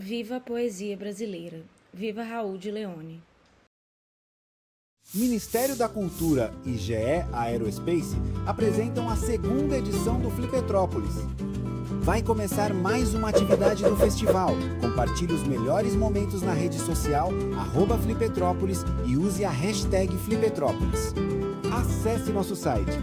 Viva a poesia brasileira! Viva Raul de Leone! Ministério da Cultura e GE Aerospace apresentam a segunda edição do Flipetrópolis. Vai começar mais uma atividade do festival. Compartilhe os melhores momentos na rede social @Flipetrópolis e use a hashtag Flipetrópolis. Acesse nosso site.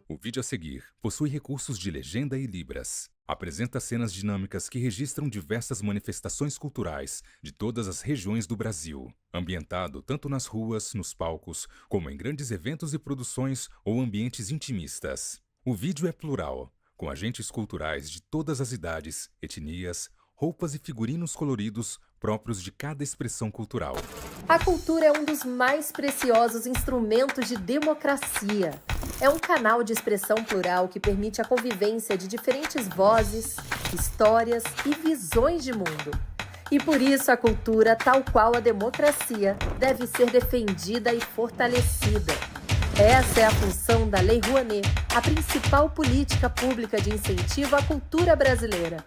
O vídeo a seguir possui recursos de legenda e libras. Apresenta cenas dinâmicas que registram diversas manifestações culturais de todas as regiões do Brasil, ambientado tanto nas ruas, nos palcos, como em grandes eventos e produções ou ambientes intimistas. O vídeo é plural, com agentes culturais de todas as idades, etnias, roupas e figurinos coloridos próprios de cada expressão cultural. A cultura é um dos mais preciosos instrumentos de democracia. É um canal de expressão plural que permite a convivência de diferentes vozes, histórias e visões de mundo. E por isso a cultura, tal qual a democracia, deve ser defendida e fortalecida. Essa é a função da Lei Rouanet, a principal política pública de incentivo à cultura brasileira.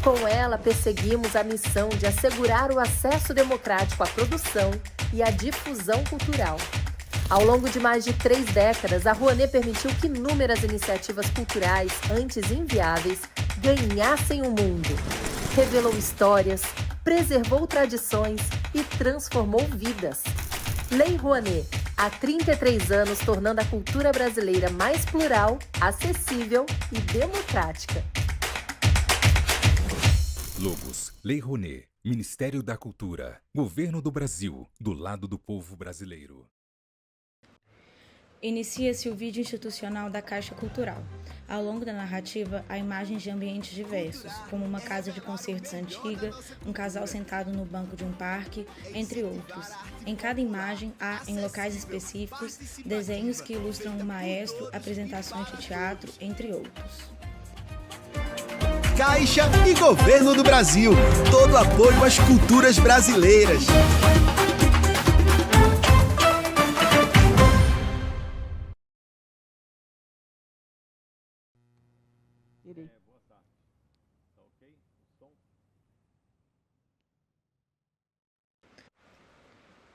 Com ela, perseguimos a missão de assegurar o acesso democrático à produção e à difusão cultural. Ao longo de mais de 3 décadas, a Rouanet permitiu que inúmeras iniciativas culturais, antes inviáveis, ganhassem o mundo. Revelou histórias, preservou tradições e transformou vidas. Lei Rouanet, há 33 anos tornando a cultura brasileira mais plural, acessível e democrática. Logos, Lei Rouanet, Ministério da Cultura, Governo do Brasil, do lado do povo brasileiro. Inicia-se o vídeo institucional da Caixa Cultural. Ao longo da narrativa, há imagens de ambientes diversos, como uma casa de concertos antiga, um casal sentado no banco de um parque, entre outros. Em cada imagem, há, em locais específicos, desenhos que ilustram um maestro, apresentações de teatro, entre outros. Caixa e Governo do Brasil. Todo apoio às culturas brasileiras.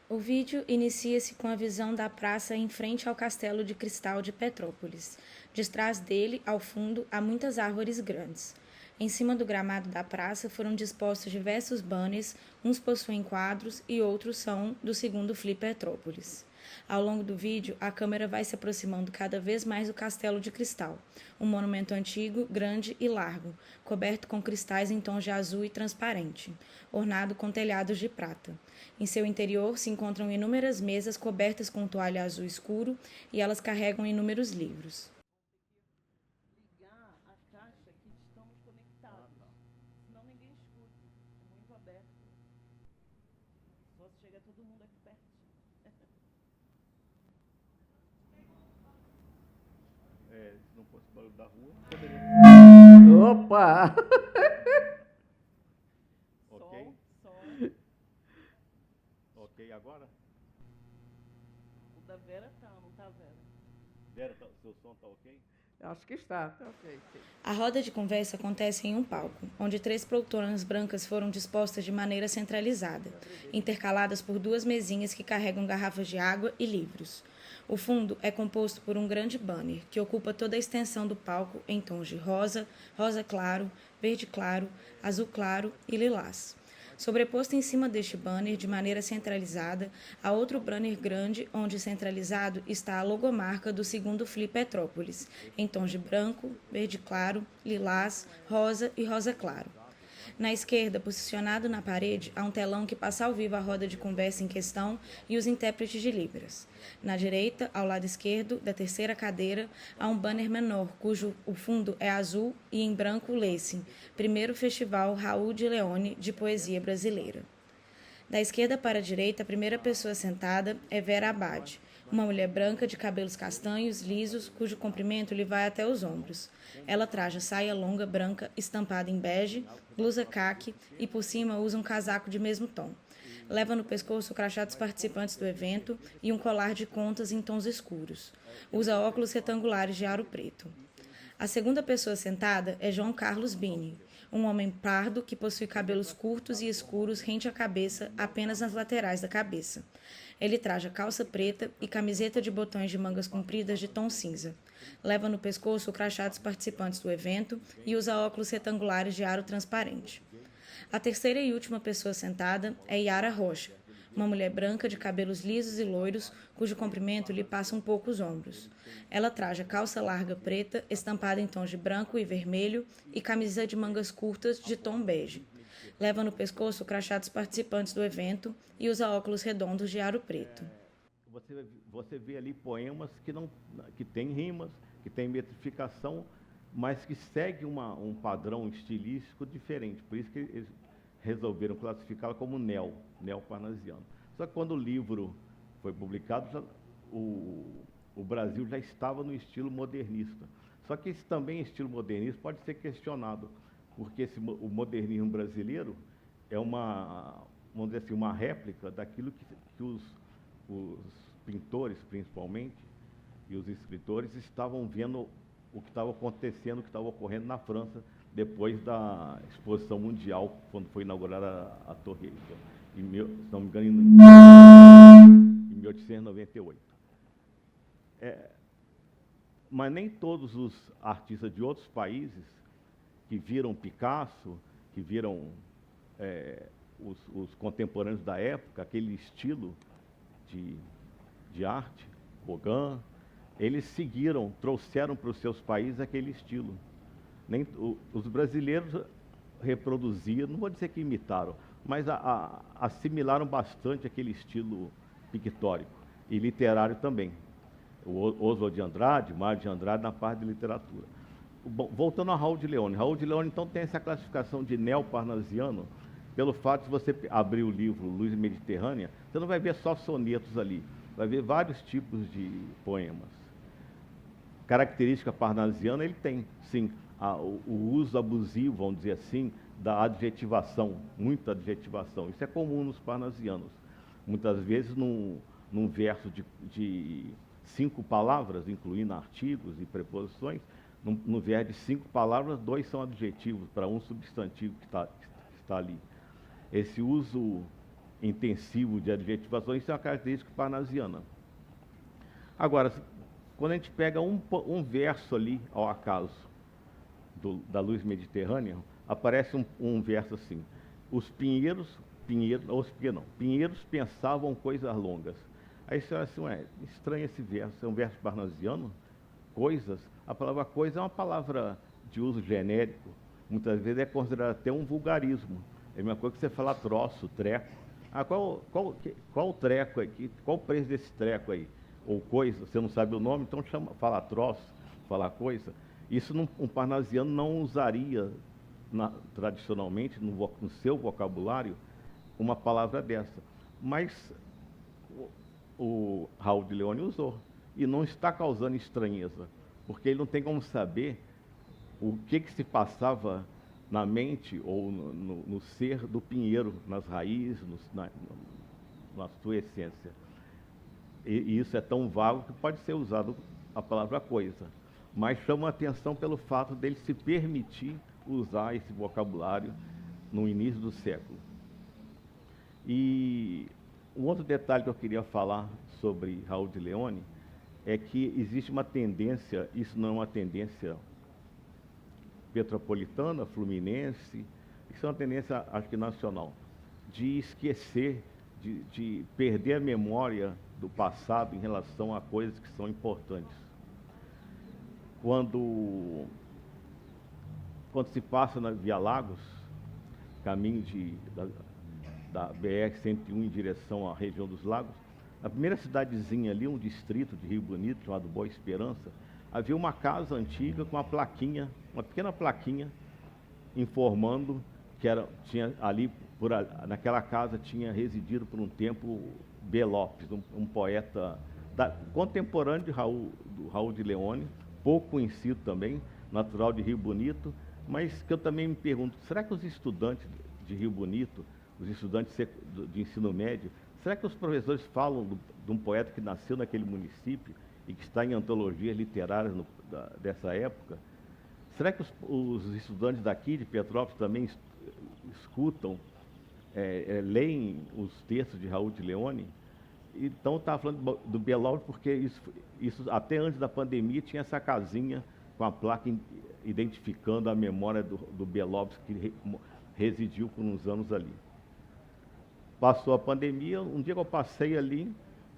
O vídeo inicia-se com a visão da praça em frente ao Castelo de Cristal de Petrópolis. De trás dele, ao fundo, há muitas árvores grandes. Em cima do gramado da praça foram dispostos diversos banners, uns possuem quadros e outros são do segundo Flipetrópolis. Ao longo do vídeo, a câmera vai se aproximando cada vez mais do Castelo de Cristal, um monumento antigo, grande e largo, coberto com cristais em tons de azul e transparente, ornado com telhados de prata. Em seu interior se encontram inúmeras mesas cobertas com toalha azul escuro e elas carregam inúmeros livros. Chega todo mundo aqui pertinho. Se não fosse barulho da rua, poderia. Opa! Ok? Som. Ok, agora? O da Vera tá, não tá, Vera? Vera, seu som tá ok? Acho que está, tá ok. Sim. A roda de conversa acontece em um palco, onde 3 poltronas brancas foram dispostas de maneira centralizada, intercaladas por 2 mesinhas que carregam garrafas de água e livros. O fundo é composto por um grande banner, que ocupa toda a extensão do palco em tons de rosa, rosa claro, verde claro, azul claro e lilás. Sobreposto em cima deste banner, de maneira centralizada, há outro banner grande, onde centralizado está a logomarca do segundo Flipetrópolis, em tons de branco, verde claro, lilás, rosa e rosa claro. Na esquerda, posicionado na parede, há um telão que passa ao vivo a roda de conversa em questão e os intérpretes de Libras. Na direita, ao lado esquerdo, da terceira cadeira, há um banner menor, cujo o fundo é azul e em branco lê-se: Primeiro Festival Raul de Leone de Poesia Brasileira. Da esquerda para a direita, a primeira pessoa sentada é Vera Abad, uma mulher branca de cabelos castanhos, lisos, cujo comprimento lhe vai até os ombros. Ela traja saia longa branca estampada em bege, blusa caque e por cima usa um casaco de mesmo tom. Leva no pescoço o crachá dos participantes do evento e um colar de contas em tons escuros. Usa óculos retangulares de aro preto. A segunda pessoa sentada é João Carlos Bini, um homem pardo que possui cabelos curtos e escuros rente à cabeça, apenas nas laterais da cabeça. Ele traja calça preta e camiseta de botões de mangas compridas de tom cinza. Leva no pescoço o crachá dos participantes do evento e usa óculos retangulares de aro transparente. A terceira e última pessoa sentada é Yara Rocha, uma mulher branca de cabelos lisos e loiros, cujo comprimento lhe passa um pouco os ombros. Ela traja calça larga preta, estampada em tons de branco e vermelho, e camisa de mangas curtas de tom bege. Leva no pescoço o crachá dos participantes do evento e usa óculos redondos de aro preto. Você vê ali poemas que têm rimas, que têm metrificação, mas que seguem um padrão estilístico diferente. Por isso que eles resolveram classificá-la como neoparnasiano. Só que quando o livro foi publicado, o Brasil já estava no estilo modernista. Só que esse também estilo modernista pode ser questionado, porque o modernismo brasileiro é vamos dizer assim, uma réplica daquilo que os pintores, principalmente, e os escritores estavam vendo o que estava acontecendo, o que estava ocorrendo na França, depois da Exposição Mundial, quando foi inaugurada a Torre Eiffel, se não me engano, em 1898. Mas nem todos os artistas de outros países que viram Picasso, que viram os contemporâneos da época, aquele estilo de arte, Gauguin, eles trouxeram para os seus países aquele estilo. Os brasileiros reproduziram, não vou dizer que imitaram, mas assimilaram bastante aquele estilo pictórico e literário também. O Oswald de Andrade, Mário de Andrade, na parte de literatura. Bom, voltando a Raul de Leone. Raul de Leone, então, tem essa classificação de neoparnasiano, pelo fato de você abrir o livro Luz Mediterrânea, você não vai ver só sonetos ali, vai ver vários tipos de poemas. Característica parnasiana, ele tem, sim, o uso abusivo, vamos dizer assim, da adjetivação, muita adjetivação. Isso é comum nos parnasianos. Muitas vezes, num verso de 5 palavras, incluindo artigos e preposições, no verso de 5 palavras, 2 são adjetivos para um substantivo que está ali. Esse uso intensivo de adjetivações, isso é uma característica parnasiana. Agora, quando a gente pega um verso ali, ao acaso, da Luz Mediterrânea, aparece um verso assim: pinheiros pensavam coisas longas. Aí você olha assim, estranho esse verso, é um verso parnasiano? Coisas? A palavra coisa é uma palavra de uso genérico, muitas vezes é considerada até um vulgarismo. É a mesma coisa que você falar troço, treco. Qual o treco aqui? Qual o preço desse treco aí? Ou coisa, você não sabe o nome, então fala troço, fala coisa. Isso um parnasiano não usaria tradicionalmente, no seu vocabulário, uma palavra dessa. Mas o Raul de Leone usou, e não está causando estranheza, porque ele não tem como saber o que se passava na mente ou no ser do pinheiro, nas raízes, na sua essência. E isso é tão vago que pode ser usado a palavra coisa, mas chama a atenção pelo fato dele se permitir usar esse vocabulário no início do século. E um outro detalhe que eu queria falar sobre Raul de Leone é que existe uma tendência, isso não é uma tendência petropolitana, fluminense, isso é uma tendência, acho que nacional, de esquecer, de perder a memória do passado em relação a coisas que são importantes. Quando se passa na Via Lagos, caminho da BR-101 em direção à região dos Lagos, na primeira cidadezinha ali, um distrito de Rio Bonito, chamado Boa Esperança, havia uma casa antiga com uma plaquinha, uma pequena plaquinha, informando que tinha ali, naquela casa tinha residido por um tempo B. Lopes, um poeta contemporâneo do Raul de Leone, pouco conhecido também, natural de Rio Bonito, mas que eu também me pergunto, será que os estudantes de Rio Bonito os estudantes de ensino médio, será que os professores falam de um poeta que nasceu naquele município e que está em antologias literárias dessa época? Será que os estudantes daqui de Petrópolis também escutam, leem os textos de Raul de Leone? Então, eu estava falando do Belob porque isso até antes da pandemia tinha essa casinha com a placa identificando a memória do Belob, que residiu por uns anos ali. Passou a pandemia, um dia que eu passei ali,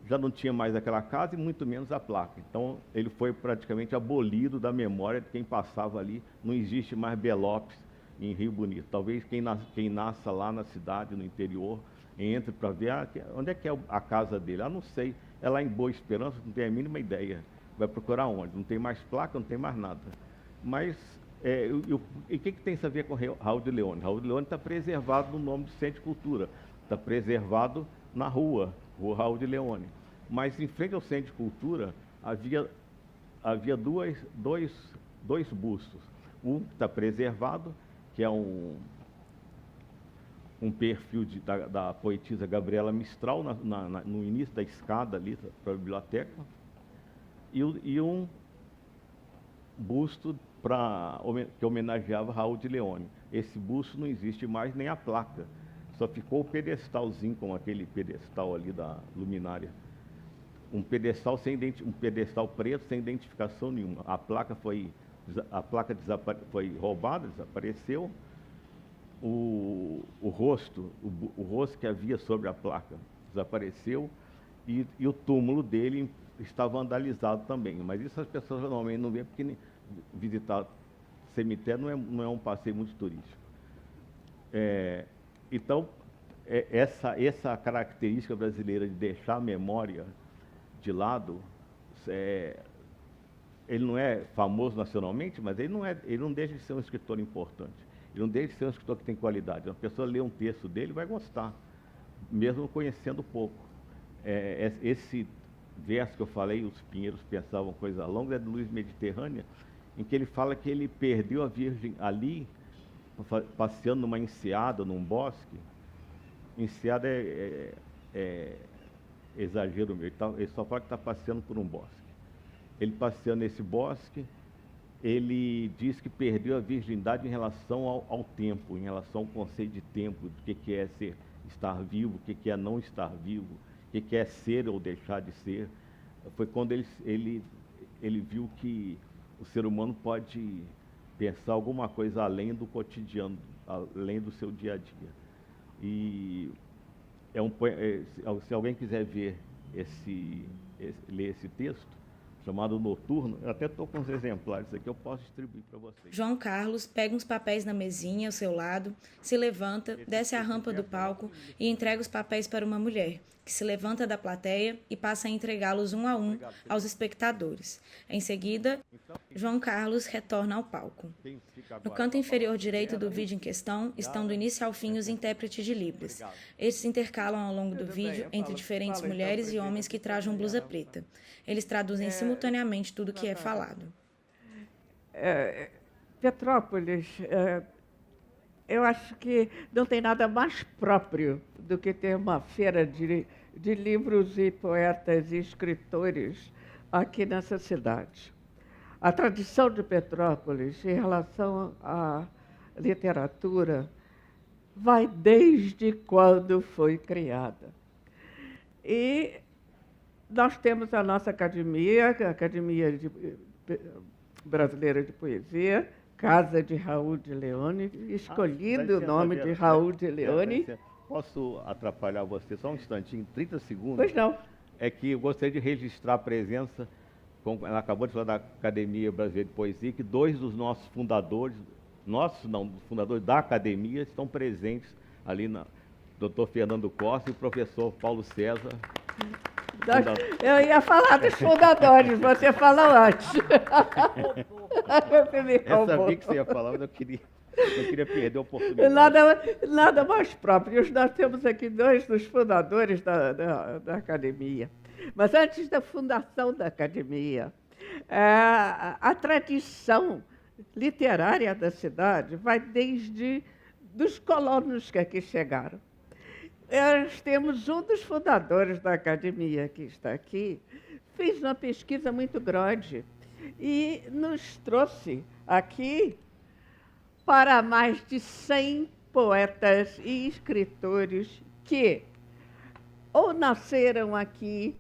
já não tinha mais aquela casa e muito menos a placa. Então, ele foi praticamente abolido da memória de quem passava ali. Não existe mais Belopes em Rio Bonito. Talvez quem nasça lá na cidade, no interior, entre para ver onde é que é a casa dele. Não sei, é lá em Boa Esperança, não tem a mínima ideia. Vai procurar onde? Não tem mais placa, não tem mais nada. Mas, e o que tem isso a ver com Raul de Leone? Raul de Leone está preservado no nome do Centro de Cultura. Está preservado na Rua Raul de Leone. Mas em frente ao Centro de Cultura havia dois bustos. Um está preservado, que é um perfil da poetisa Gabriela Mistral, no início da escada ali para a biblioteca, e um busto que homenageava Raul de Leone. Esse busto não existe mais, nem a placa. Só ficou o pedestalzinho, com aquele pedestal ali da luminária. Um pedestal preto, sem identificação nenhuma. A placa foi roubada, desapareceu. O rosto que havia sobre a placa desapareceu e o túmulo dele está vandalizado também. Mas isso as pessoas normalmente não veem, porque visitar cemitério não é um passeio muito turístico. Então, essa característica brasileira de deixar a memória de lado, ele não é famoso nacionalmente, mas ele não deixa de ser um escritor importante. Ele não deixa de ser um escritor que tem qualidade. Uma pessoa lê um texto dele e vai gostar, mesmo conhecendo pouco. Esse verso que eu falei, os pinheiros pensavam coisa longa, é do Luiz Mediterrânea, em que ele fala que ele perdeu a Virgem ali, passeando numa enseada, num bosque. Enseada é exagero meu, ele só fala que está passeando por um bosque. Ele passeando nesse bosque, ele diz que perdeu a virgindade em relação ao tempo, em relação ao conceito de tempo, do que é estar vivo, o que é não estar vivo, o que é ser ou deixar de ser. Foi quando ele viu que o ser humano pode pensar alguma coisa além do cotidiano, além do seu dia a dia. E se alguém quiser ver ler esse texto, chamado Noturno, eu até estou com os exemplares aqui, eu posso distribuir para vocês. João Carlos pega uns papéis na mesinha ao seu lado, se levanta, desce a rampa do palco e entrega os papéis para uma mulher, que se levanta da plateia e passa a entregá-los um a um aos espectadores. Em seguida, João Carlos retorna ao palco. No canto inferior direito do vídeo em questão estão do início ao fim os intérpretes de Libras. Estes intercalam ao longo do vídeo entre diferentes mulheres e homens que trajam blusa preta. Eles traduzem simultaneamente tudo o que é falado. Petrópolis, eu acho que não tem nada mais próprio do que ter uma feira de livros e poetas e escritores aqui nessa cidade. A tradição de Petrópolis em relação à literatura vai desde quando foi criada. E nós temos a nossa academia, a Academia Brasileira de Poesia, Casa de Raul de Leone, escolhido o nome de Raul de Leone. Posso atrapalhar você só um instantinho, 30 segundos? Pois não. É que eu gostaria de registrar a presença, como ela acabou de falar da Academia Brasileira de Poesia, que dois dos nossos fundadores, dos fundadores da academia, estão presentes ali, Dr. Fernando Costa e o professor Paulo César. Eu ia falar dos fundadores, você falou antes. Eu sabia que você ia falar, mas eu queria perder a oportunidade. Nada mais próprio. Nós temos aqui dois dos fundadores da academia. Mas antes da fundação da academia, a tradição literária da cidade vai desde dos colonos que aqui chegaram. nós temos um dos fundadores da academia, que está aqui, fez uma pesquisa muito grande e nos trouxe aqui para mais de 100 poetas e escritores que ou nasceram aqui,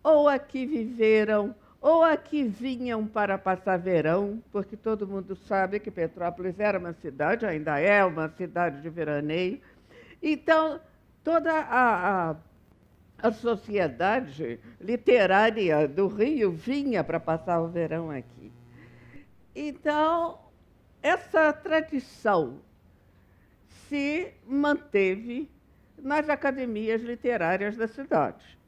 ou aqui viveram, ou aqui vinham para passar verão, porque todo mundo sabe que Petrópolis era uma cidade, ainda é uma cidade de veraneio. Então, toda a sociedade literária do Rio vinha para passar o verão aqui. Então, essa tradição se manteve nas academias literárias da cidade.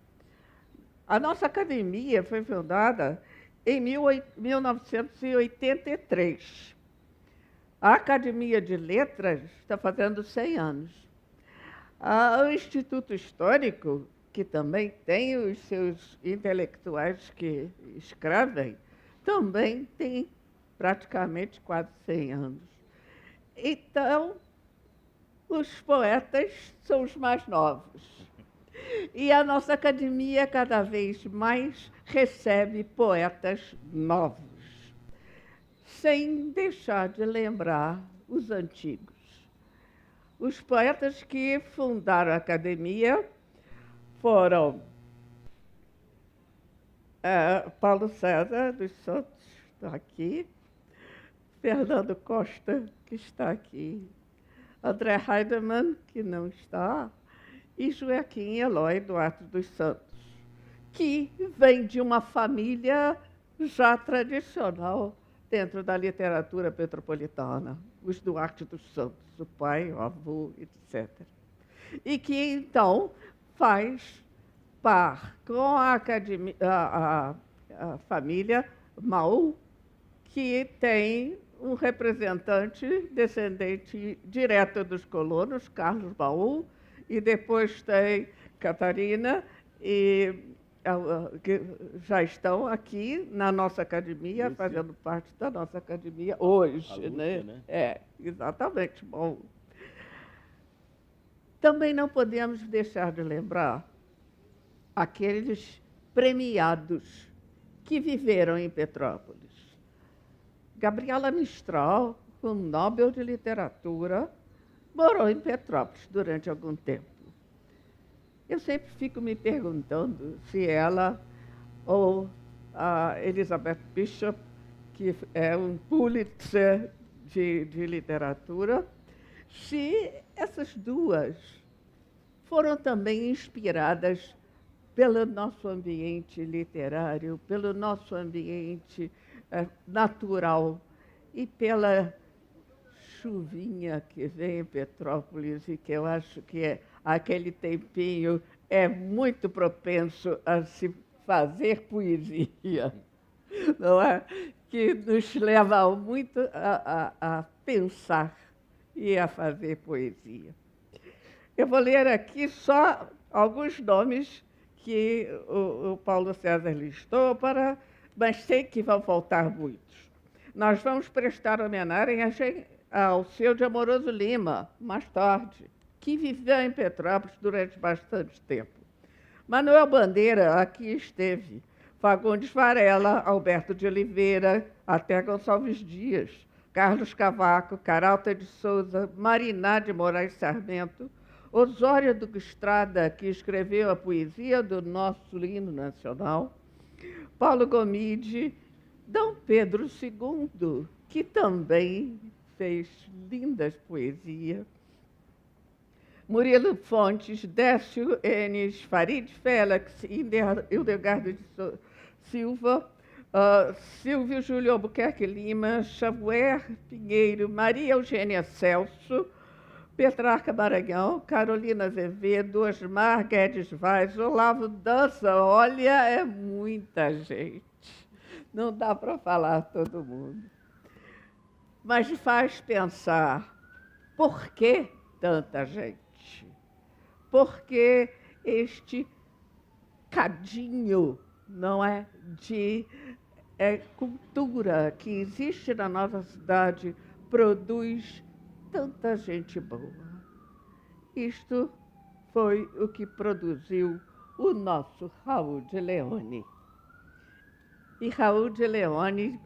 A nossa academia foi fundada em 1983. A Academia de Letras está fazendo 100 anos. O Instituto Histórico, que também tem os seus intelectuais que escrevem, também tem praticamente quase 100 anos. Então, os poetas são os mais novos. E a nossa academia cada vez mais recebe poetas novos, sem deixar de lembrar os antigos. Os poetas que fundaram a academia foram Paulo César dos Santos, está aqui, Fernando Costa, que está aqui, André Heidemann, que não está, e Joaquim Eloy Duarte dos Santos, que vem de uma família já tradicional dentro da literatura petropolitana, os Duarte dos Santos, o pai, o avô, etc. E que, então, faz par com a família Maú, que tem um representante descendente direto dos colonos, Carlos Maú, e depois tem Catarina, que já estão aqui na nossa academia, fazendo parte da nossa academia hoje. Lúcia, né? Exatamente. Bom, também não podemos deixar de lembrar aqueles premiados que viveram em Petrópolis. Gabriela Mistral, com Nobel de Literatura, morou em Petrópolis durante algum tempo. Eu sempre fico me perguntando se ela ou a Elizabeth Bishop, que é um Pulitzer de literatura, se essas duas foram também inspiradas pelo nosso ambiente literário, pelo nosso ambiente natural e pela chuvinha que vem em Petrópolis e que eu acho que aquele tempinho é muito propenso a se fazer poesia, não é? Que nos leva muito a pensar e a fazer poesia. Eu vou ler aqui só alguns nomes que o Paulo César listou, mas sei que vão faltar muitos. Nós vamos prestar homenagem ao seu de Amoroso Lima, mais tarde, que viveu em Petrópolis durante bastante tempo. Manuel Bandeira aqui esteve, Fagundes Varela, Alberto de Oliveira, até Gonçalves Dias, Carlos Cavaco, Caralta de Souza, Mariná de Moraes Sarmento, Osório Duque Estrada, que escreveu a poesia do nosso hino nacional, Paulo Gomide, Dom Pedro II, que também fez lindas poesias, Murilo Fontes, Décio Enes, Farid Félix, Hildegardo de Silva, Silvio Júlio Albuquerque Lima, Xavier Pinheiro, Maria Eugênia Celso, Petrarca Maranhão, Carolina Azevedo, Osmar Guedes Vaz, Olavo Dança. Olha, é muita gente. Não dá para falar todo mundo. Mas faz pensar, por que tanta gente? Por que este cadinho, não é, de cultura que existe na nossa cidade produz tanta gente boa? Isto foi o que produziu o nosso Raul de Leone. E Raul de Leone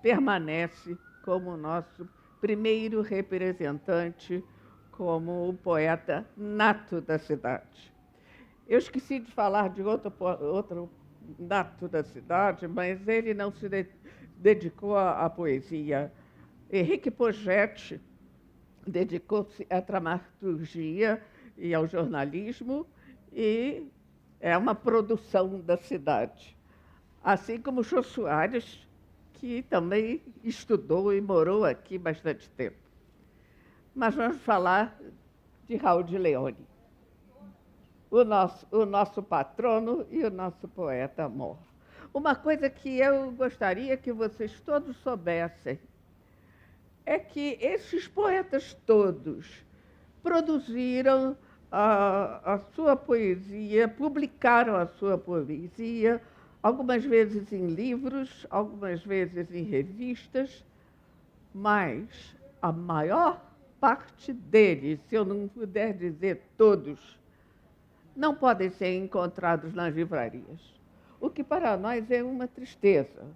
permanece como nosso primeiro representante, como o poeta nato da cidade. Eu esqueci de falar de outro nato da cidade, mas ele não se dedicou à poesia. Henrique Poggetti dedicou-se à dramaturgia e ao jornalismo, e é uma produção da cidade. Assim como Jô Soares, que também estudou e morou aqui bastante tempo. Mas vamos falar de Raul de Leone, o nosso patrono e o nosso poeta mor. Uma coisa que eu gostaria que vocês todos soubessem é que esses poetas todos produziram a sua poesia, publicaram a sua poesia, algumas vezes em livros, algumas vezes em revistas, mas a maior parte deles, se eu não puder dizer todos, não podem ser encontrados nas livrarias, o que para nós é uma tristeza.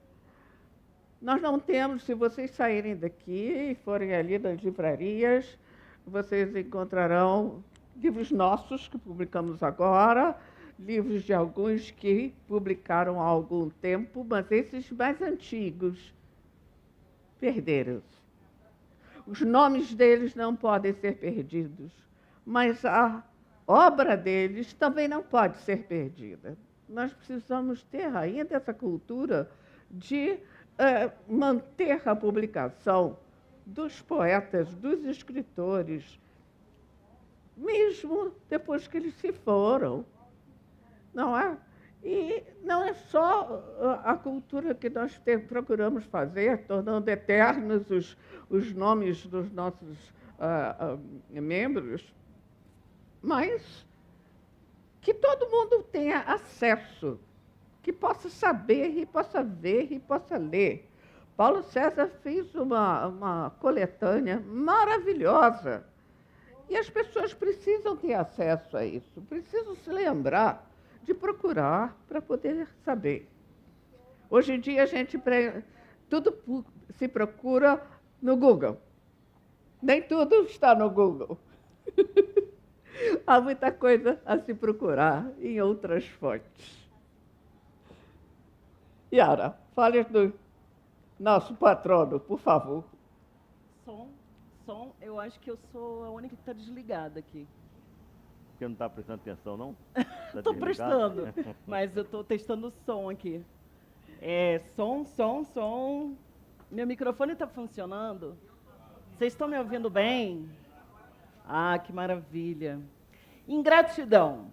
Nós não temos, se vocês saírem daqui e forem ali nas livrarias, vocês encontrarão livros nossos que publicamos agora, livros de alguns que publicaram há algum tempo, mas esses mais antigos perderam-se. Os nomes deles não podem ser perdidos, mas a obra deles também não pode ser perdida. Nós precisamos ter ainda essa cultura de manter a publicação dos poetas, dos escritores, mesmo depois que eles se foram, não é? E não é só a cultura que nós procuramos fazer, tornando eternos os nomes dos nossos membros, mas que todo mundo tenha acesso, que possa saber, e possa ver, e possa ler. Paulo César fez uma coletânea maravilhosa, e as pessoas precisam ter acesso a isso, precisam se lembrar de procurar para poder saber. Hoje em dia, tudo se procura no Google. Nem tudo está no Google. Há muita coisa a se procurar em outras fontes. Yara, fale do nosso patrono, por favor. Som, eu acho que eu sou a única que está desligada aqui. Você não está prestando atenção, não? Estou prestando, mas eu estou testando o som aqui. Som. Meu microfone está funcionando? Vocês estão me ouvindo bem? Ah, que maravilha. Ingratidão.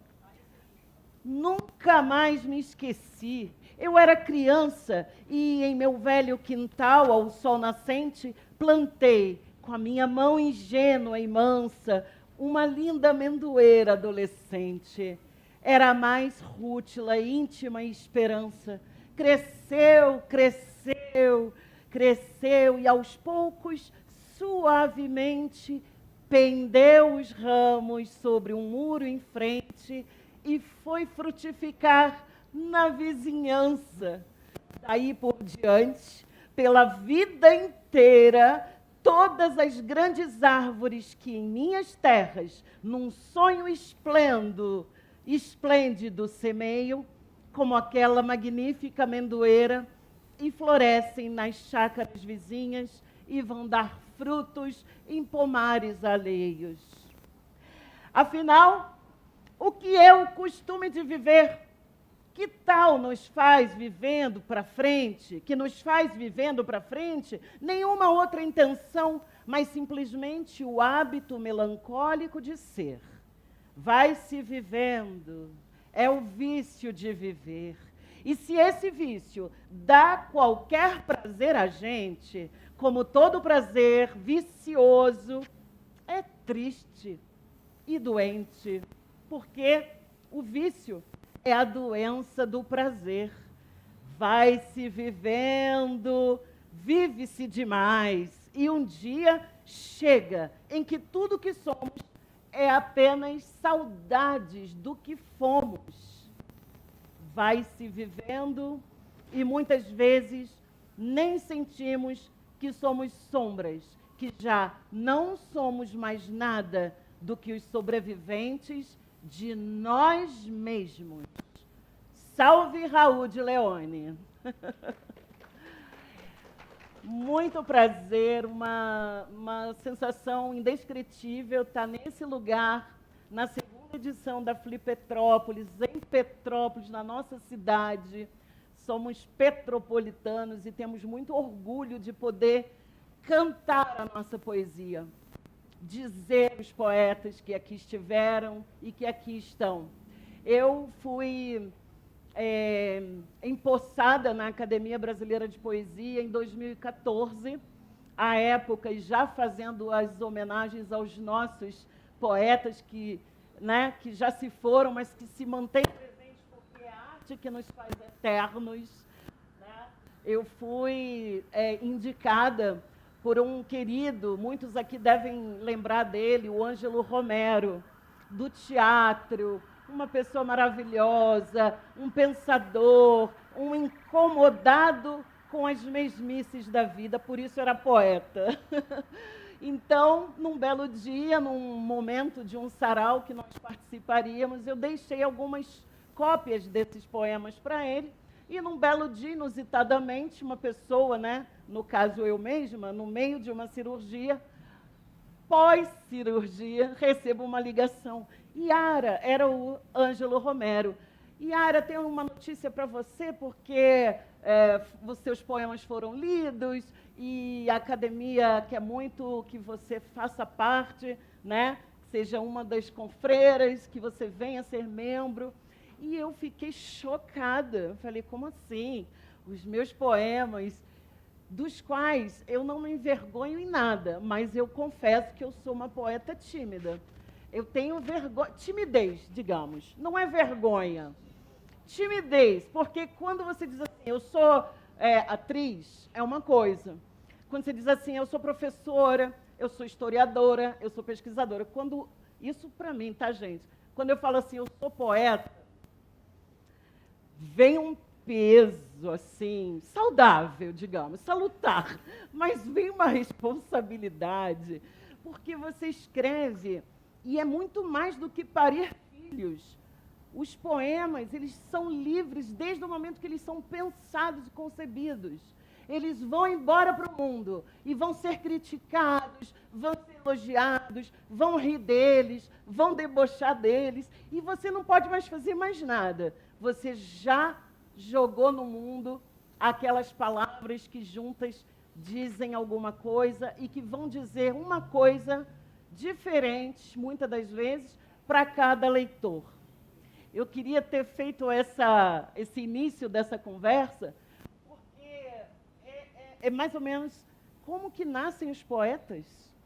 Nunca mais me esqueci. Eu era criança e em meu velho quintal, ao sol nascente, plantei, com a minha mão ingênua e mansa, uma linda amendoeira adolescente. Era a mais rútila, íntima esperança. Cresceu e aos poucos, suavemente, pendeu os ramos sobre um muro em frente e foi frutificar na vizinhança. Daí por diante, pela vida inteira, todas as grandes árvores que em minhas terras, num sonho esplêndido semeio, como aquela magnífica amendoeira, e florescem nas chácaras vizinhas e vão dar frutos em pomares alheios. Afinal, o que é o costume de viver? Que tal nos faz vivendo para frente, que nos faz vivendo para frente, nenhuma outra intenção, mas simplesmente o hábito melancólico de ser. Vai-se vivendo, é o vício de viver. E se esse vício dá qualquer prazer a gente, como todo prazer vicioso, é triste e doente, porque o vício é a doença do prazer. Vai-se vivendo, vive-se demais, e um dia chega em que tudo que somos é apenas saudades do que fomos. Vai se vivendo e muitas vezes nem sentimos que somos sombras, que já não somos mais nada do que os sobreviventes de nós mesmos. Salve Raul de Leone! Muito prazer, uma sensação indescritível estar nesse lugar, na segunda edição da Flipetrópolis, em Petrópolis, na nossa cidade. Somos petropolitanos e temos muito orgulho de poder cantar a nossa poesia, dizer os poetas que aqui estiveram e que aqui estão. Eu fui empossada na Academia Brasileira de Poesia em 2014, à época, e já fazendo as homenagens aos nossos poetas que já se foram, mas que se mantêm presentes porque é a arte que nos faz eternos. Né? Eu fui indicada por um querido, muitos aqui devem lembrar dele, o Ângelo Romero, do teatro, uma pessoa maravilhosa, um pensador, um incomodado com as mesmices da vida, por isso era poeta. Então, num belo dia, num momento de um sarau que nós participaríamos, eu deixei algumas cópias desses poemas para ele, e num belo dia, inusitadamente, uma pessoa, no caso eu mesma, no meio de uma cirurgia, pós-cirurgia, recebo uma ligação. Yara, era o Ângelo Romero. Yara, tenho uma notícia para você, porque os seus poemas foram lidos e a academia quer muito que você faça parte, seja uma das confreiras, que você venha ser membro. E eu fiquei chocada. Eu falei, como assim? Os meus poemas, dos quais eu não me envergonho em nada, mas eu confesso que eu sou uma poeta tímida. Eu tenho vergonha, timidez, digamos, não é vergonha. Timidez, porque quando você diz assim, eu sou atriz, é uma coisa. Quando você diz assim, eu sou professora, eu sou historiadora, eu sou pesquisadora. Isso para mim, tá, gente? Quando eu falo assim, eu sou poeta, vem um peso, assim, saudável, digamos, salutar, mas vem uma responsabilidade, porque você escreve, e é muito mais do que parir filhos. Os poemas, eles são livres desde o momento que eles são pensados e concebidos. Eles vão embora para o mundo e vão ser criticados, vão ser elogiados, vão rir deles, vão debochar deles, e você não pode mais fazer mais nada. Você já jogou no mundo aquelas palavras que juntas dizem alguma coisa e que vão dizer uma coisa diferente, muitas das vezes, para cada leitor. Eu queria ter feito esse início dessa conversa, porque é mais ou menos como que nascem os poetas.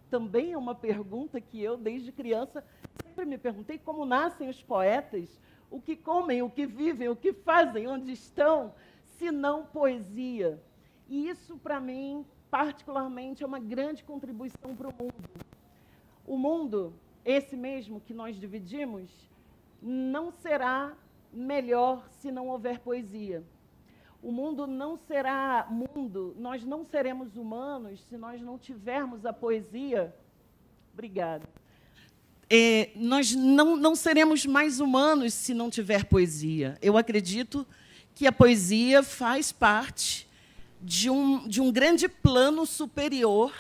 Também é uma pergunta que eu, desde criança, sempre me perguntei, como nascem os poetas, o que comem, o que vivem, o que fazem, onde estão, se não poesia. E isso, para mim, particularmente, é uma grande contribuição para o mundo. O mundo, esse mesmo que nós dividimos, não será melhor se não houver poesia. O mundo não será mundo, nós não seremos humanos se nós não tivermos a poesia. Obrigada. Nós não seremos mais humanos se não tiver poesia. Eu acredito que a poesia faz parte de um grande plano superior.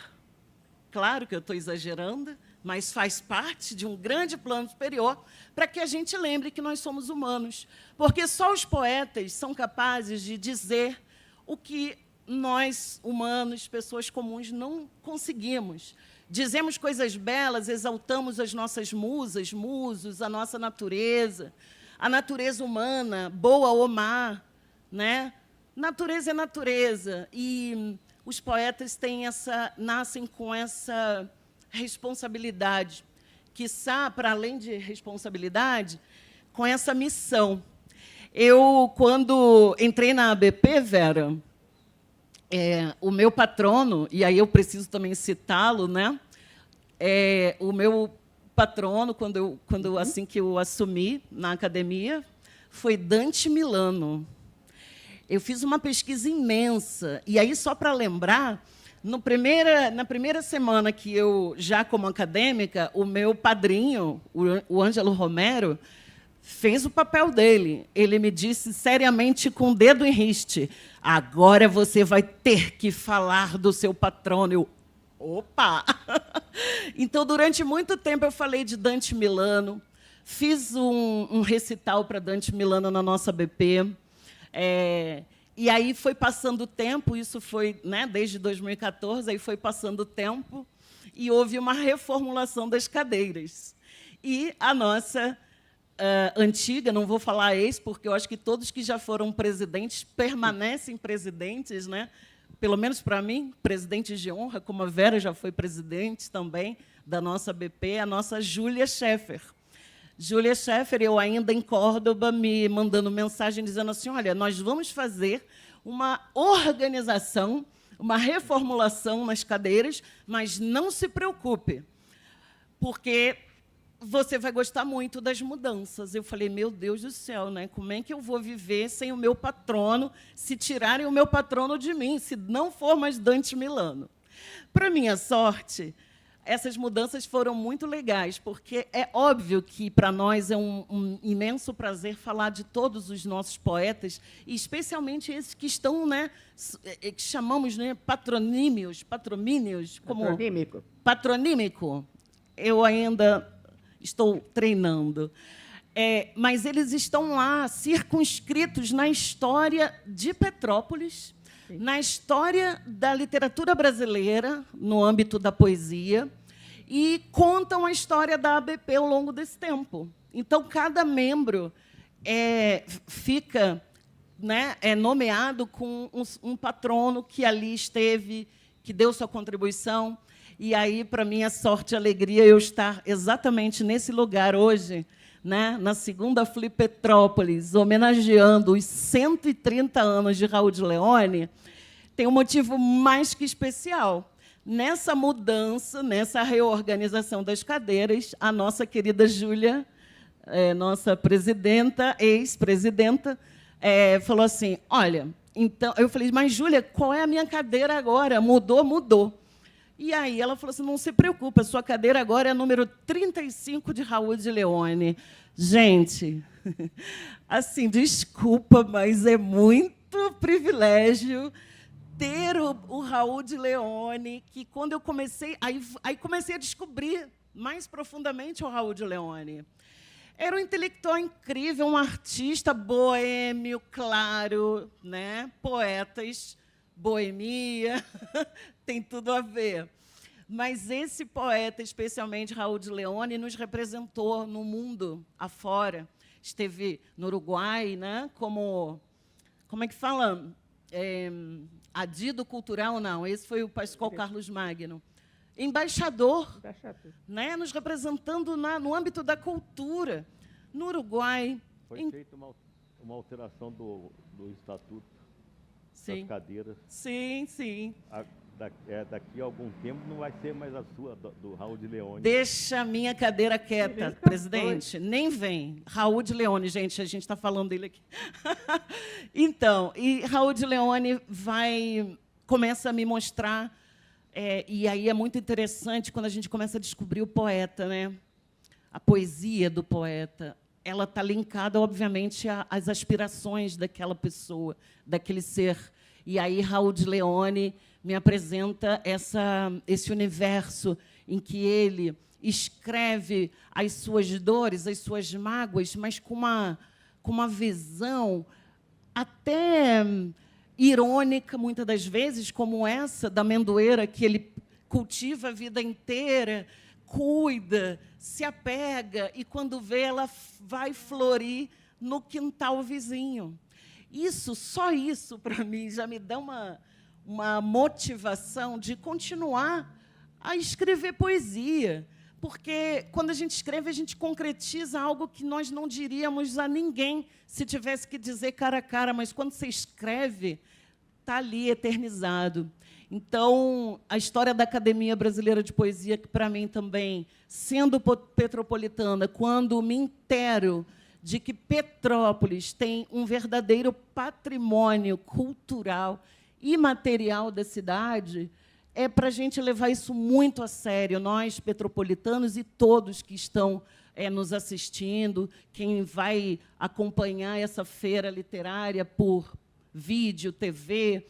Claro que eu estou exagerando, mas faz parte de um grande plano superior para que a gente lembre que nós somos humanos. Porque só os poetas são capazes de dizer o que nós, humanos, pessoas comuns, não conseguimos. Dizemos coisas belas, exaltamos as nossas musas, musos, a nossa natureza, a natureza humana, boa ou má, Natureza é natureza. E os poetas nascem com essa responsabilidade, quiçá, para além de responsabilidade, com essa missão. Eu, quando entrei na ABP, Vera, o meu patrono, e aí eu preciso também citá-lo, o meu patrono, assim que eu assumi na academia, foi Dante Milano. Eu fiz uma pesquisa imensa. E aí, só para lembrar, na primeira semana que eu, já como acadêmica, o meu padrinho, o Ângelo Romero, fez o papel dele. Ele me disse seriamente, com o dedo em riste, agora você vai ter que falar do seu patrono. Eu, opa! Então, durante muito tempo, eu falei de Dante Milano, fiz um recital para Dante Milano na nossa BP. E aí foi passando o tempo, isso foi, né, desde 2014, aí foi passando o tempo, e houve uma reformulação das cadeiras. E a nossa antiga, não vou falar ex, porque eu acho que todos que já foram presidentes permanecem presidentes, né? Pelo menos para mim, presidentes de honra, como a Vera já foi presidente também da nossa BP, a nossa Júlia Scheffer. Júlia Scheffer, eu ainda em Córdoba, me mandando mensagem dizendo assim, olha, nós vamos fazer uma organização, uma reformulação nas cadeiras, mas não se preocupe, porque você vai gostar muito das mudanças. Eu falei, meu Deus do céu, né? Como é que eu vou viver sem o meu patrono, se tirarem o meu patrono de mim, se não for mais Dante Milano? Para minha sorte, essas mudanças foram muito legais, porque é óbvio que, para nós, é um imenso prazer falar de todos os nossos poetas, e especialmente esses que estão, né, que chamamos, né, patronímios, como patronímico. Eu ainda estou treinando. Mas eles estão lá, circunscritos na história de Petrópolis, sim, na história da literatura brasileira, no âmbito da poesia, e contam a história da ABP ao longo desse tempo. Então, cada membro fica, né, nomeado com um patrono que ali esteve, que deu sua contribuição. E aí, para minha sorte e alegria, eu estar exatamente nesse lugar hoje, né, na segunda Flipetrópolis, homenageando os 130 anos de Raul de Leone, tem um motivo mais que especial. Nessa mudança, nessa reorganização das cadeiras, a nossa querida Júlia, nossa presidenta, ex-presidenta, falou assim, olha, então, eu falei, mas, Júlia, qual é a minha cadeira agora? Mudou, mudou. E aí ela falou assim, não se preocupe, a sua cadeira agora é a número 35 de Raul de Leone. Gente, assim, desculpa, mas é muito privilégio ter o Raul de Leone, que quando eu comecei, aí comecei a descobrir mais profundamente o Raul de Leone. Era um intelectual incrível, um artista boêmio, claro, né? Poetas, boemia, tem tudo a ver. Mas esse poeta, especialmente Raul de Leone, nos representou no mundo afora. Esteve no Uruguai, né, como é que fala? Adido cultural, não. Esse foi o Pascoal Carlos Magno. Embaixador, né, nos representando no âmbito da cultura. No Uruguai. Foi feita uma alteração do estatuto, sim, das cadeiras. Sim, sim. Daqui a algum tempo não vai ser mais a sua, do Raul de Leone. Deixa a minha cadeira quieta, presidente. Nem vem. Raul de Leone, gente, a gente está falando dele aqui. Então, e Raul de Leone começa a me mostrar, e aí é muito interessante quando a gente começa a descobrir o poeta, né? A poesia do poeta. Ela está linkada, obviamente, às aspirações daquela pessoa, daquele ser. E aí Raul de Leone me apresenta esse universo em que ele escreve as suas dores, as suas mágoas, mas com uma visão até irônica, muitas das vezes, como essa da amendoeira, que ele cultiva a vida inteira, cuida, se apega, e, quando vê, ela vai florir no quintal vizinho. Só isso, para mim, já me dá uma motivação de continuar a escrever poesia. Porque, quando a gente escreve, a gente concretiza algo que nós não diríamos a ninguém se tivesse que dizer cara a cara. Mas, quando você escreve, está ali eternizado. Então, a história da Academia Brasileira de Poesia, que, para mim, também, sendo petropolitana, quando me intero de que Petrópolis tem um verdadeiro patrimônio cultural e material da cidade, é para a gente levar isso muito a sério, nós, petropolitanos, e todos que estão nos assistindo, quem vai acompanhar essa feira literária por vídeo, TV,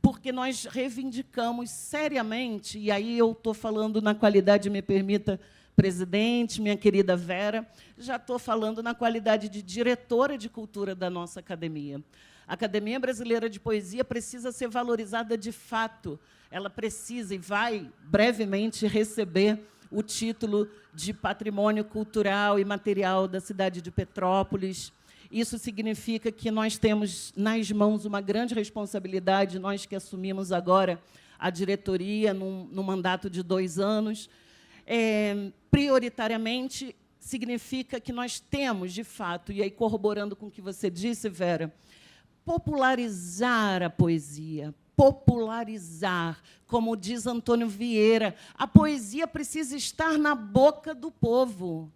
porque nós reivindicamos seriamente, e aí eu estou falando na qualidade, me permita, presidente, minha querida Vera, já estou falando na qualidade de diretora de cultura da nossa academia. A Academia Brasileira de Poesia precisa ser valorizada de fato. Ela precisa e vai brevemente receber o título de Patrimônio Cultural e Material da cidade de Petrópolis. Isso significa que nós temos nas mãos uma grande responsabilidade, nós que assumimos agora a diretoria num mandato de 2 anos. Prioritariamente, significa que nós temos, de fato, e aí corroborando com o que você disse, Vera, popularizar a poesia, popularizar, como diz Antônio Vieira, a poesia precisa estar na boca do povo.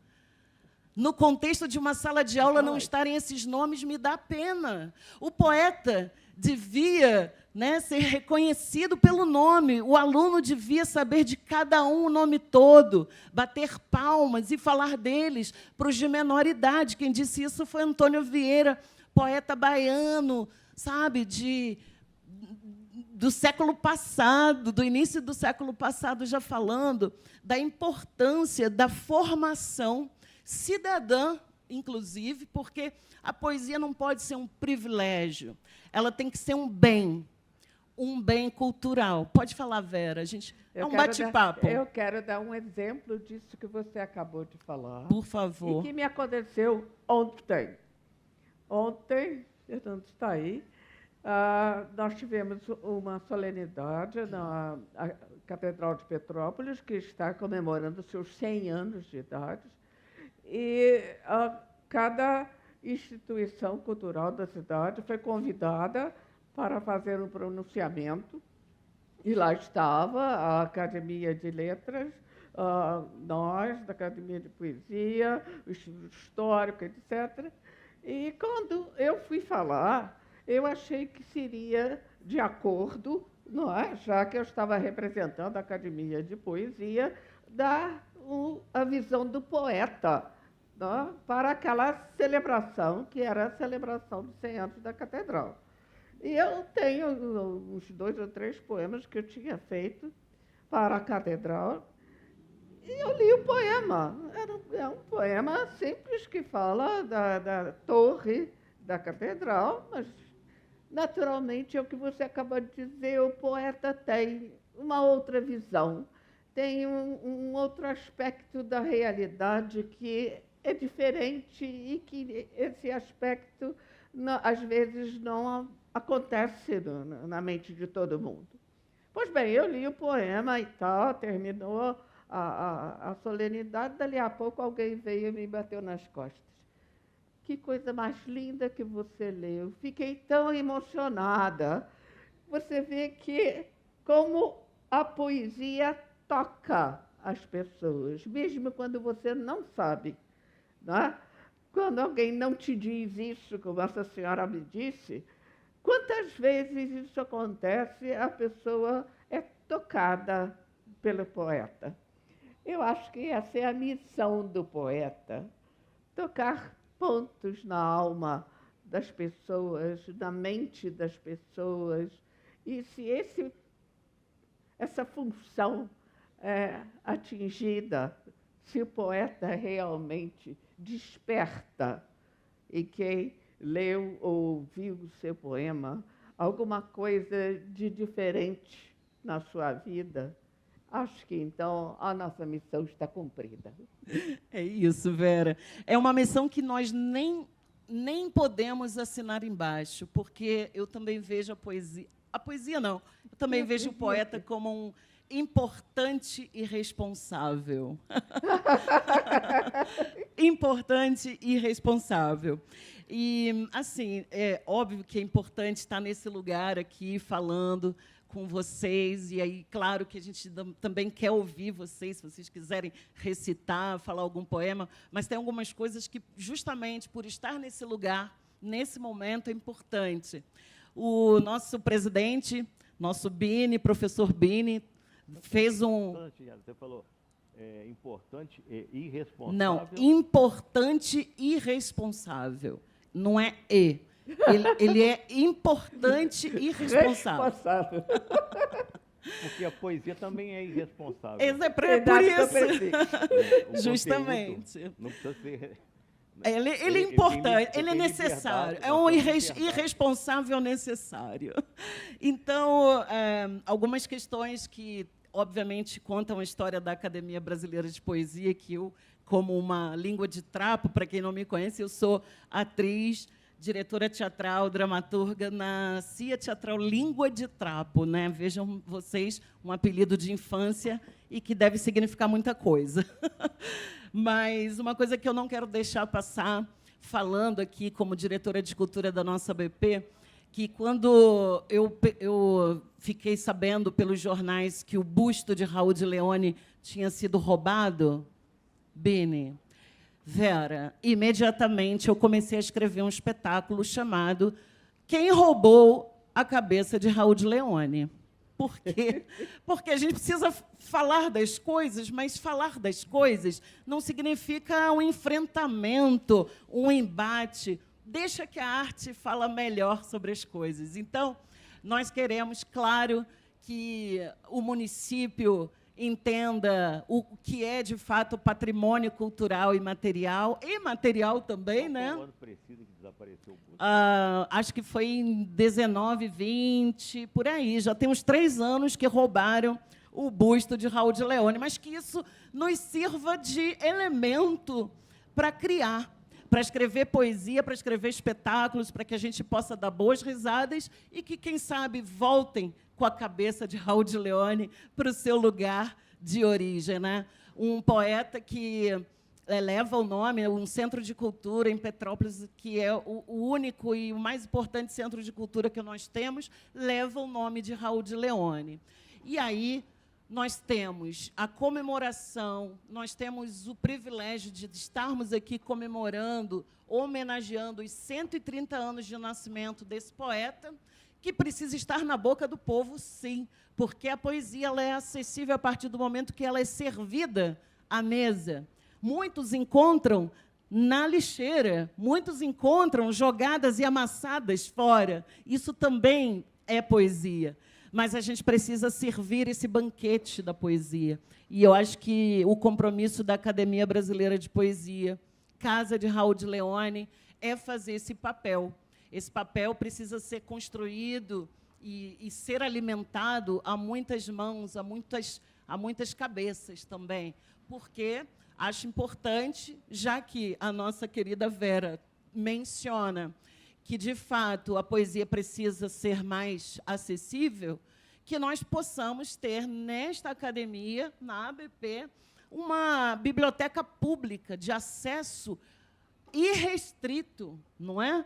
No contexto de uma sala de aula não estarem esses nomes me dá pena. O poeta devia, ser reconhecido pelo nome, o aluno devia saber de cada um o nome todo, bater palmas e falar deles para os de menor idade. Quem disse isso foi Antônio Vieira, poeta baiano, sabe, do século passado, do início do século passado, já falando da importância da formação cidadã, inclusive, porque a poesia não pode ser um privilégio, ela tem que ser um bem cultural. Pode falar, Vera, é um bate-papo. Eu quero dar um exemplo disso que você acabou de falar. Por favor. E que me aconteceu ontem. Ontem, Fernando está aí, nós tivemos uma solenidade na Catedral de Petrópolis, que está comemorando seus 100 anos de idade, e cada instituição cultural da cidade foi convidada para fazer um pronunciamento, e lá estava a Academia de Letras, nós, da Academia de Poesia, o Instituto Histórico, etc. E, quando eu fui falar, eu achei que seria de acordo, já que eu estava representando a Academia de Poesia, dar a visão do poeta para aquela celebração, que era a celebração dos 100 anos da Catedral. E eu tenho uns 2 ou 3 poemas que eu tinha feito para a Catedral, e eu li o poema. É um poema simples que fala da torre da Catedral, mas, naturalmente, é o que você acabou de dizer, o poeta tem uma outra visão, tem um outro aspecto da realidade que é diferente e que esse aspecto, às vezes, não acontece na mente de todo mundo. Pois bem, eu li o poema e tal, terminou a solenidade, dali a pouco alguém veio e me bateu nas costas. Que coisa mais linda que você leu. Fiquei tão emocionada. Você vê que como a poesia toca as pessoas, mesmo quando você não sabe. Quando alguém não te diz isso, como essa senhora me disse, quantas vezes isso acontece, a pessoa é tocada pelo poeta. Eu acho que essa é a missão do poeta, tocar pontos na alma das pessoas, na mente das pessoas. E se essa função é atingida, se o poeta realmente desperta, e quem leu ou ouviu o seu poema, alguma coisa de diferente na sua vida, acho que, então, a nossa missão está cumprida. É isso, Vera. É uma missão que nós nem podemos assinar embaixo, porque eu também vejo a poesia não, eu também vejo o poeta como um importante e responsável. Importante e responsável. E, assim, é óbvio que é importante estar nesse lugar aqui, falando com vocês, e aí, claro, que a gente também quer ouvir vocês, se vocês quiserem recitar, falar algum poema, mas tem algumas coisas que, justamente por estar nesse lugar, nesse momento, é importante. O nosso presidente, nosso Bini, professor Bini, fez um... Você falou importante e irresponsável. Não, importante e irresponsável. Não é e. Ele é importante e responsável. Responsável. Porque a poesia também é irresponsável. É por Verdade, eu isso. O Justamente. conteúdo não precisa ser... Ele é importante, ele é tem necessário. liberdade, É um liberdade. irresponsável necessário. Então, algumas questões que, obviamente, contam a história da Academia Brasileira de Poesia, que eu, como uma língua de trapo, para quem não me conhece, eu sou atriz, diretora teatral, dramaturga na CIA Teatral Língua de Trapo, né? Vejam vocês, um apelido de infância e que deve significar muita coisa. Mas uma coisa que eu não quero deixar passar, falando aqui como diretora de cultura da nossa BP, que quando eu fiquei sabendo pelos jornais que o busto de Raul de Leone tinha sido roubado, Bini, Vera, imediatamente eu comecei a escrever um espetáculo chamado Quem Roubou a Cabeça de Raul de Leone? Por quê? Porque a gente precisa falar das coisas, mas falar das coisas não significa um enfrentamento, um embate. Deixa que a arte fala melhor sobre as coisas. Então, nós queremos, claro, que o município entenda o que é, de fato, patrimônio cultural e material também, né? Qual ano preciso que desapareceu o busto? Acho que foi em 19, 20, por aí. Já tem uns 3 anos que roubaram o busto de Raul de Leone, mas que isso nos sirva de elemento para criar, para escrever poesia, para escrever espetáculos, para que a gente possa dar boas risadas e que, quem sabe, voltem com a cabeça de Raul de Leone para o seu lugar de origem, né? Um poeta que leva o nome, um centro de cultura em Petrópolis, que é o único e o mais importante centro de cultura que nós temos, leva o nome de Raul de Leone. E aí nós temos a comemoração, nós temos o privilégio de estarmos aqui comemorando, homenageando os 130 anos de nascimento desse poeta, que precisa estar na boca do povo, sim, porque a poesia ela é acessível a partir do momento que ela é servida à mesa. Muitos encontram na lixeira, muitos encontram jogadas e amassadas fora. Isso também é poesia. Mas a gente precisa servir esse banquete da poesia. E eu acho que o compromisso da Academia Brasileira de Poesia, Casa de Raul de Leone, é fazer esse papel. Esse papel precisa ser construído e ser alimentado a muitas mãos, a muitas cabeças também. Porque acho importante, já que a nossa querida Vera menciona que, de fato, a poesia precisa ser mais acessível, que nós possamos ter, nesta academia, na ABP, uma biblioteca pública de acesso irrestrito, não é?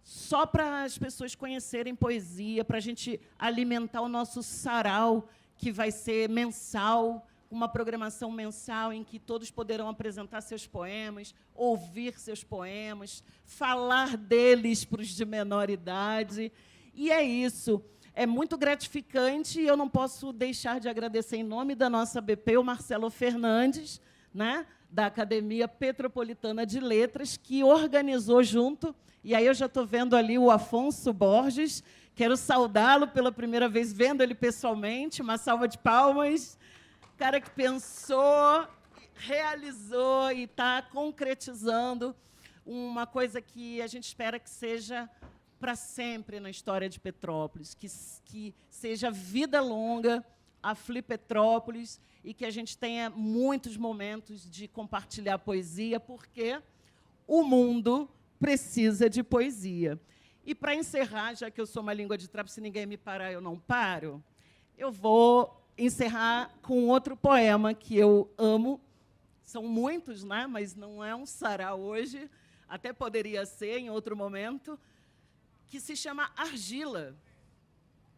Só para as pessoas conhecerem poesia, para a gente alimentar o nosso sarau, que vai ser mensal, uma programação mensal em que todos poderão apresentar seus poemas, ouvir seus poemas, falar deles para os de menor idade. E é isso. É muito gratificante e eu não posso deixar de agradecer, em nome da nossa BP, o Marcelo Fernandes, né, da Academia Petropolitana de Letras, que organizou junto. E aí eu já estou vendo ali o Afonso Borges, quero saudá-lo pela primeira vez, vendo ele pessoalmente. Uma salva de palmas. Cara que pensou, realizou e está concretizando uma coisa que a gente espera que seja para sempre na história de Petrópolis, que seja vida longa a Flipetrópolis e que a gente tenha muitos momentos de compartilhar poesia, porque o mundo precisa de poesia. E, para encerrar, já que eu sou uma língua de trapo, se ninguém me parar, eu não paro, eu vou encerrar com outro poema que eu amo. São muitos, né? Mas não é um sarau hoje. até poderia ser em outro momento, que se chama Argila.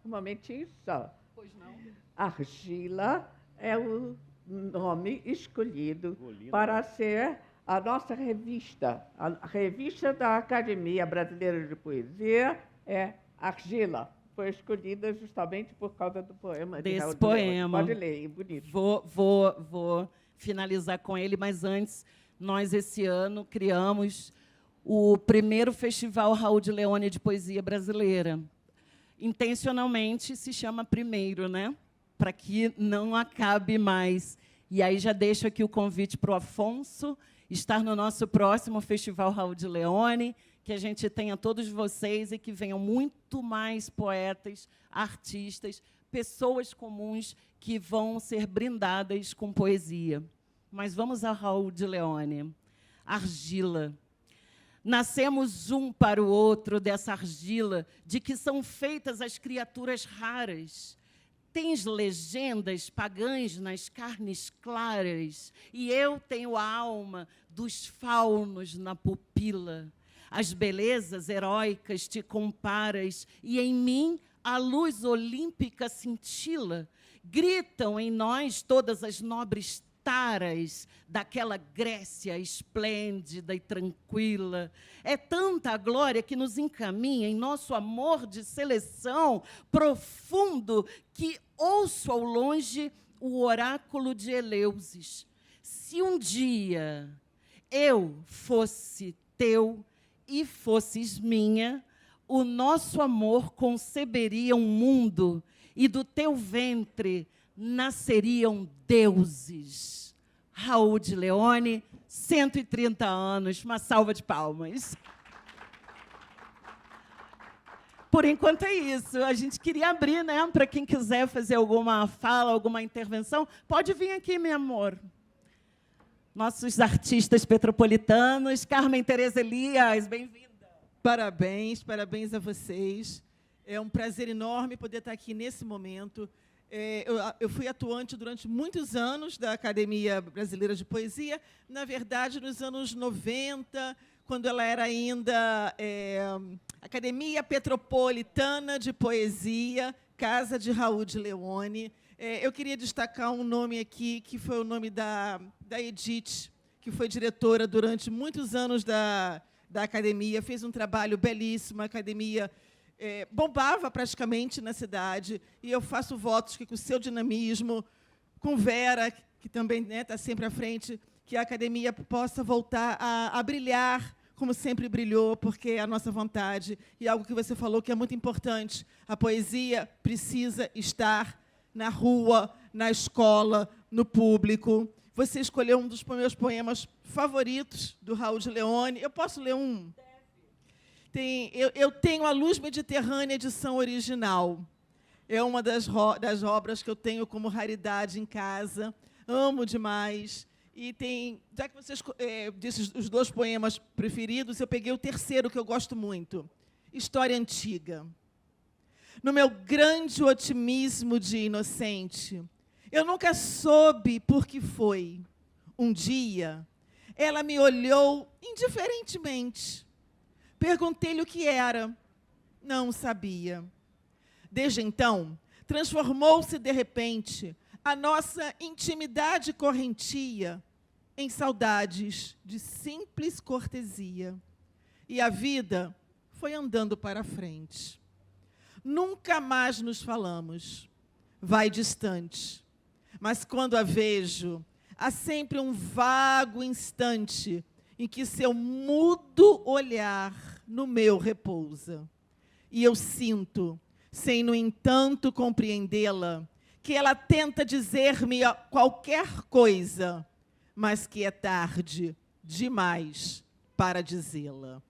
Um momentinho só. Pois não? Argila é o nome escolhido para ser a nossa revista. A revista da Academia Brasileira de Poesia é Argila. Foi escolhida justamente por causa do poema. Desse poema. Pode ler, bonito. Vou finalizar com ele, mas antes, nós, esse ano, criamos o primeiro Festival Raul de Leone de Poesia Brasileira. Intencionalmente se chama primeiro, né? Para que não acabe mais. E aí já deixo aqui o convite para o Afonso estar no nosso próximo Festival Raul de Leone, que a gente tenha todos vocês e que venham muito mais poetas, artistas, pessoas comuns que vão ser brindadas com poesia. Mas vamos a Raul de Leone. Argila. Nascemos um para o outro dessa argila, de que são feitas as criaturas raras. Tens legendas pagãs nas carnes claras, e eu tenho a alma dos faunos na pupila. As belezas heróicas te comparas, e em mim a luz olímpica cintila. Gritam em nós todas as nobres taras daquela Grécia esplêndida e tranquila. É tanta a glória que nos encaminha em nosso amor de seleção profundo que ouço ao longe o oráculo de Eleusis. Se um dia eu fosse teu e fosses minha, o nosso amor conceberia um mundo e do teu ventre nasceriam deuses. Raul de Leone, 130 anos, uma salva de palmas. Por enquanto é isso. A gente queria abrir, né, para quem quiser fazer alguma fala, alguma intervenção. Pode vir aqui, meu amor. Nossos artistas petropolitanos. Carmen Tereza Elias, bem-vinda. Parabéns, parabéns a vocês. É um prazer enorme poder estar aqui nesse momento. Eu fui atuante durante muitos anos da Academia Brasileira de Poesia, na verdade, nos anos 90, quando ela era ainda Academia Petropolitana de Poesia, Casa de Raul de Leone. Eu queria destacar um nome aqui, que foi o nome da Edith, que foi diretora durante muitos anos da Academia, fez um trabalho belíssimo, a Academia bombava praticamente na cidade, e eu faço votos que, com o seu dinamismo, com Vera, que também está sempre à frente, que a Academia possa voltar a brilhar como sempre brilhou, porque é a nossa vontade, e algo que você falou que é muito importante. A poesia precisa estar na rua, na escola, no público. Você escolheu um dos meus poemas favoritos do Raul de Leone. Eu posso ler um? Eu tenho a Luz Mediterrânea, edição original. É uma das obras que eu tenho como raridade em casa. Amo demais. E tem, já que vocês disse os dois poemas preferidos, eu peguei o terceiro, que eu gosto muito. História Antiga. No meu grande otimismo de inocente, eu nunca soube por que foi. Um dia, ela me olhou indiferentemente. Perguntei-lhe o que era. Não sabia. Desde então, transformou-se, de repente, a nossa intimidade correntia em saudades de simples cortesia. E a vida foi andando para frente. Nunca mais nos falamos. Vai distante. Mas, quando a vejo, há sempre um vago instante em que seu mudo olhar no meu repousa. E eu sinto, sem, no entanto, compreendê-la, que ela tenta dizer-me qualquer coisa, mas que é tarde demais para dizê-la.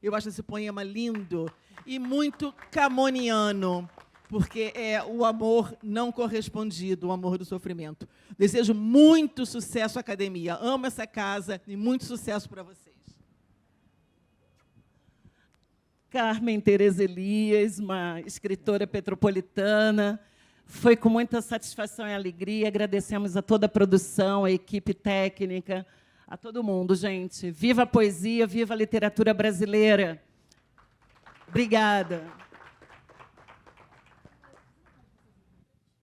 Eu acho esse poema lindo e muito camoniano, porque é o amor não correspondido, o amor do sofrimento. Desejo muito sucesso à Academia. Amo essa casa e muito sucesso para vocês. Carmen Tereza Elias, uma escritora petropolitana. Foi com muita satisfação e alegria. Agradecemos a toda a produção, a equipe técnica, a todo mundo, gente. Viva a poesia, viva a literatura brasileira. Obrigada.